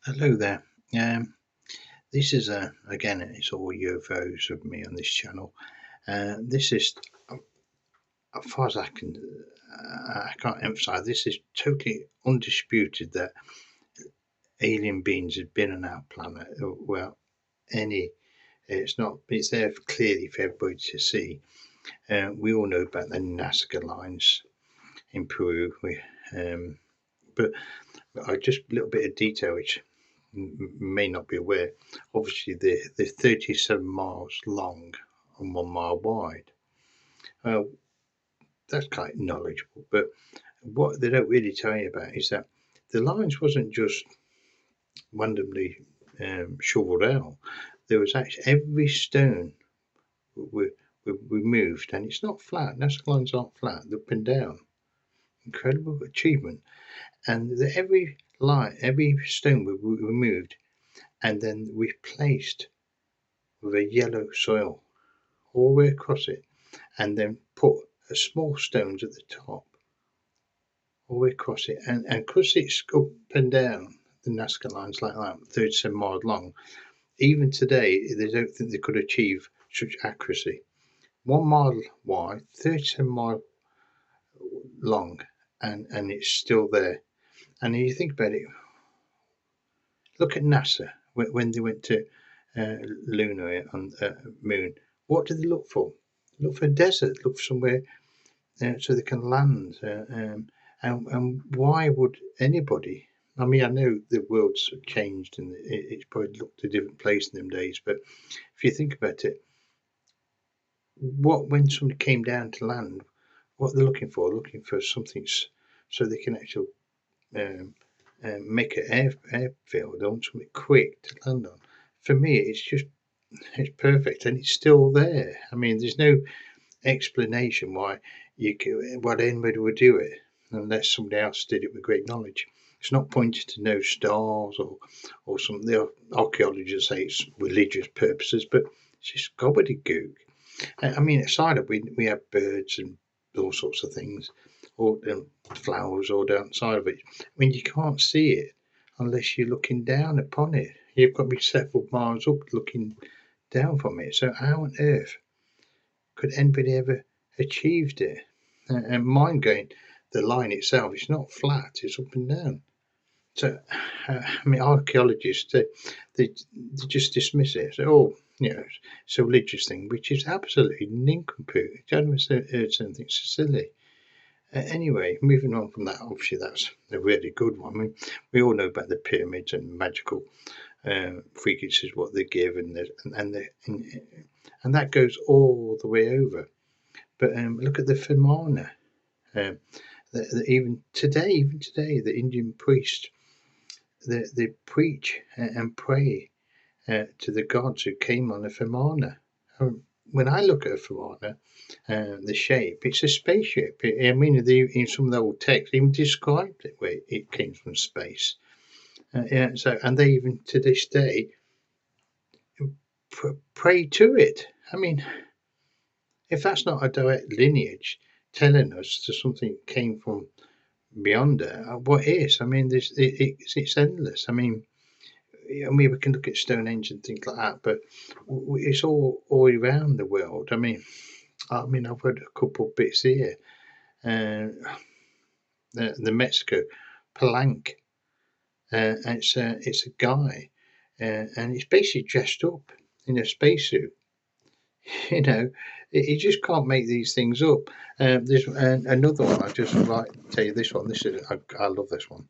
Hello there. Um, this is again, it's all UFOs of me on this channel. This is, as far as I can't emphasize, this is totally undisputed that alien beings have been on our planet. Well, any, it's not, it's there clearly for everybody to see. We all know about the Nazca lines in Peru. But I just a little bit of detail which may not be aware. Obviously, they're 37 miles long and 1 mile wide. Uh, that's quite knowledgeable. But what they don't really tell you about is that the lines wasn't just randomly shoveled out. There was actually every stone we, we removed, and it's not flat. National lines aren't flat; they're up and down. Incredible achievement. And every line, every stone we removed and then replaced with a yellow soil all the way across it, and then put small stones at the top all the way across it. And because it's up and down the Nazca lines like that, 37 miles long, even today they don't think they could achieve such accuracy. 1 mile wide, 37 miles long, and it's still there. And if you think about it, look at NASA when they went to Luna on Moon. What did they look for? Look for a desert. Look for somewhere so they can land. And why would anybody? I mean, I know the world's changed and it's probably looked a different place in them days. But if you think about it, what when somebody came down to land, what they're looking for? Looking for something so they can actually um, make an airfield. They want something quick to land on. For me, it's perfect and it's still there. I mean, there's no explanation why anybody would do it unless somebody else did it with great knowledge. It's not pointed to no stars or some the archaeologists say it's religious purposes, but it's just gobbledygook. I mean, aside of we have birds and all sorts of things, or flowers all outside of it. I mean, you can't see it unless you're looking down upon it. You've got to be several miles up looking down from it. So how on earth could anybody ever achieved it? And mind going, the line itself is not flat; it's up and down. So, I mean, archaeologists they just dismiss it. So, oh, it's a religious thing, which is absolutely nincompoop. I don't heard something so silly. Anyway, moving on from that, obviously that's a really good one. I mean, we all know about the pyramids and magical frequencies, what they give, and that goes all the way over. But look at the Fermana. Um, even today, the Indian priest they preach and pray to the gods who came on the Fermana. When I look at a Fermana, the shape, it's a spaceship. I mean, in some of the old texts, even described it where it came from space. Yeah, so and they even to this day pray to it. I mean, if that's not a direct lineage telling us that something came from beyond it, what is? I mean, it's endless. I mean, we can look at Stonehenge and things like that, but it's all around the world. I mean, I've heard a couple of bits here. Uh, the Mexico Palenque, and it's a guy, and he's basically dressed up in a spacesuit. You know, you just can't make these things up. There's another one. I just tell you this one. I love this one.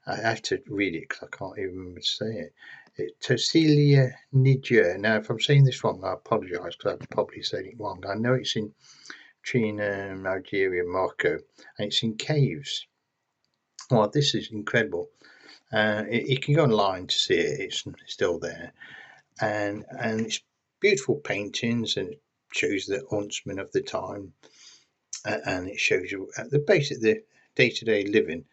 I have to read it because I can't even remember to say it. Tosilia Niger. Now, if I'm saying this wrong, I apologise because I've probably said it wrong. I know it's in China, Algeria, Morocco, and it's in caves. Well, this is incredible. You can go online to see it. It's still there, and it's beautiful paintings, and it shows the huntsmen of the time, and it shows you the day-to-day living,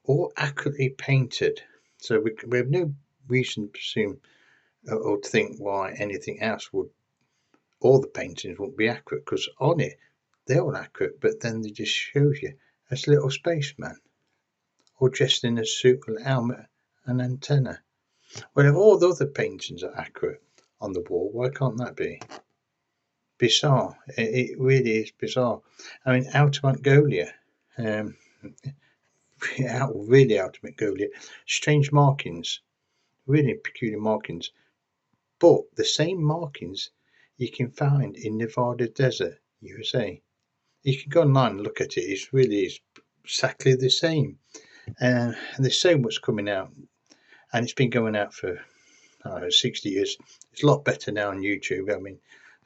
all accurately painted. So we have no reason to assume or to think why anything else would. All the paintings won't be accurate because on it they're all accurate, but then they just shows you as a little spaceman, or dressed in a suit with a helmet and antenna. Well, if all the other paintings are accurate on the wall, why can't that be? Bizarre. It really is bizarre. I mean, out of Mongolia, really out of Mongolia, strange markings, really peculiar markings. But the same markings you can find in Nevada desert, USA. You can go online and look at it. It's really is exactly the same. And there's so much coming out, and it's been going out for 60 years. It's a lot better now on YouTube. I mean,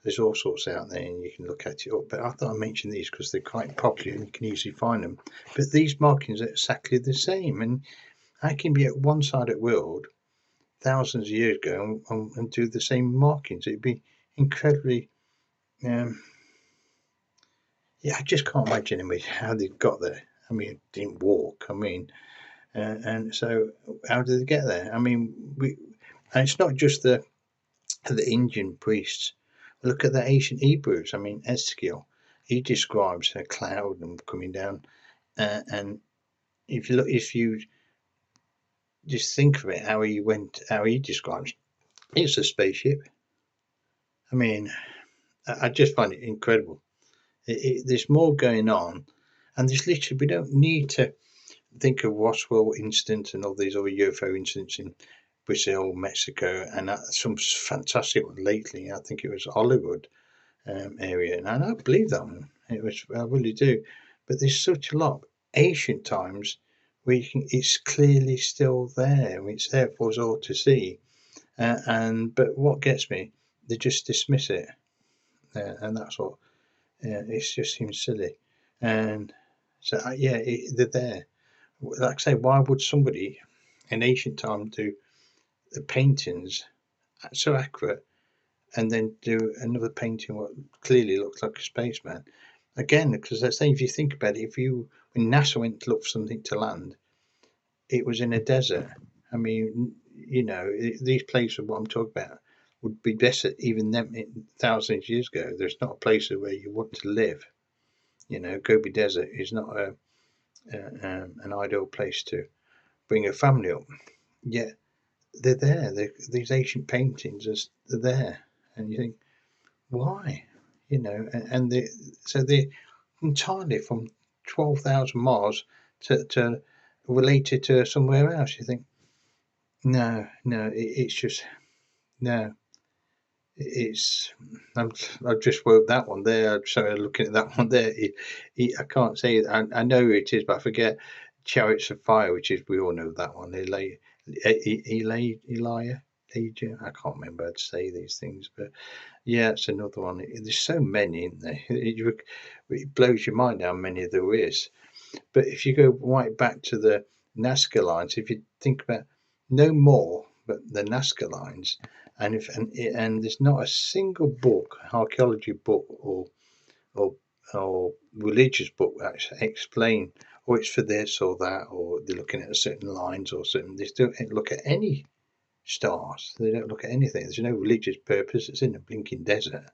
there's all sorts out there, and you can look at it up. But I thought I'd mention these because they're quite popular and you can easily find them. But these markings are exactly the same, and I can be at one side of the world thousands of years ago and do the same markings. It'd be incredibly. Yeah, I just can't imagine how they got there. I mean, it didn't walk. I mean, and so how did they get there? I mean, and it's not just the Indian priests. Look at the ancient Hebrews. I mean, Ezekiel, he describes a cloud and coming down, and if you just think of it, how he describes, it's a spaceship. I mean, I just find it incredible. There's more going on, and there's literally we don't need to think of Roswell incident and all these other UFO incidents in Brazil, Mexico, and some fantastic one lately. I think it was Hollywood area, and I believe that one. It was, I really do. But there's such a lot. Ancient times where it's clearly still there. It's there for us all to see. But what gets me, they just dismiss it, and that's what. It just seems silly. And so they're there. Like I say, why would somebody in ancient time do the paintings so accurate and then do another painting what clearly looks like a spaceman? Again, because I say if you think about it, when NASA went to look for something to land, it was in a desert. I mean, these places what I'm talking about would be better even them thousands of years ago. There's not a place where you want to live. Gobi Desert is not an ideal place to bring a family up. Yet they're there. These ancient paintings are there, and you think, why? So they're entirely from 12,000 miles to related to somewhere else. You think, no, it's just no. It's I've just wrote that one there. So looking at that one there, I can't say it. I know who it is, but I forget. Chariots of Fire, which is we all know that one. Elijah. I can't remember how to say these things, but yeah, it's another one. There's so many in there. It blows your mind how many there is. But if you go right back to the Nazca lines, if you think about no more but the Nazca lines, and there's not a single book, archaeology book or or religious book that explain, or it's for this or that, or they're looking at certain lines or certain. They don't look at any stars. They don't look at anything. There's no religious purpose. It's in a blinking desert.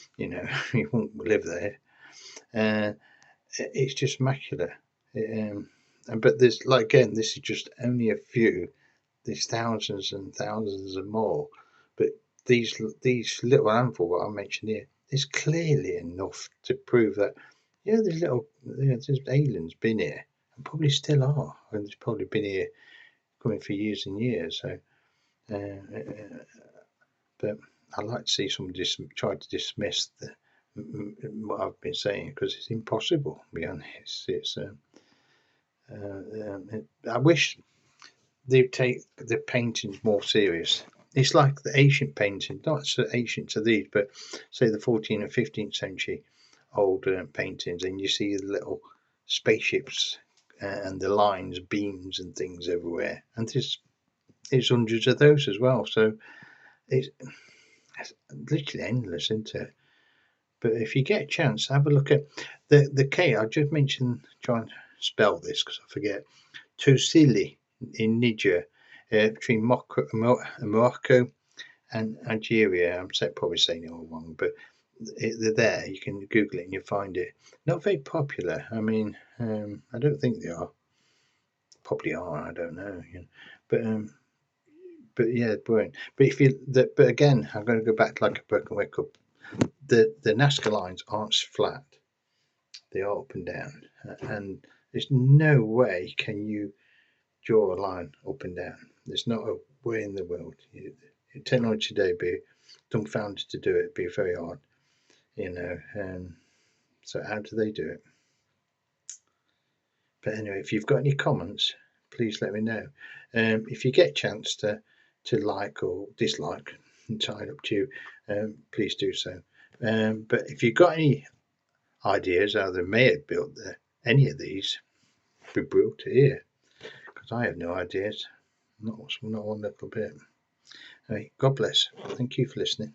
You won't live there. It's just macular. But there's again, this is just only a few. There's thousands and thousands and more. But these little handful what I mentioned here is clearly enough to prove that there's aliens been here and probably still are, and there's probably been here coming for years and years. So, but I like to see someone try to dismiss what I've been saying because it's impossible. To be honest, I wish they take the paintings more serious. It's like the ancient paintings, not so ancient to these, but say the 14th and 15th century old paintings, and you see the little spaceships and the lines, beams, and things everywhere. And there's hundreds of those as well. So it's literally endless, isn't it? But if you get a chance, have a look at the K. I just mentioned, try and spell this because I forget. Tosili in Niger, between Morocco and Algeria. I'm probably saying it all wrong, but they're there. You can Google it and you'll find it. Not very popular. I mean, I don't think they are. Probably are. I don't know. But but yeah, brilliant. But but again, I'm going to go back to like a broken record. The Nazca lines aren't flat; they are up and down, and there's no way can you draw a line up and down. There's not a way in the world. Technology today be dumbfounded to do it. It'd be very hard, you know. So how do they do it? But anyway, if you've got any comments, please let me know. If you get a chance to like or dislike, entirely up to you. Please do so. But if you've got any ideas how they may have built any of these, it'd be brilliant to hear, because I have no ideas. Not one little bit. Anyway, God bless. Thank you for listening.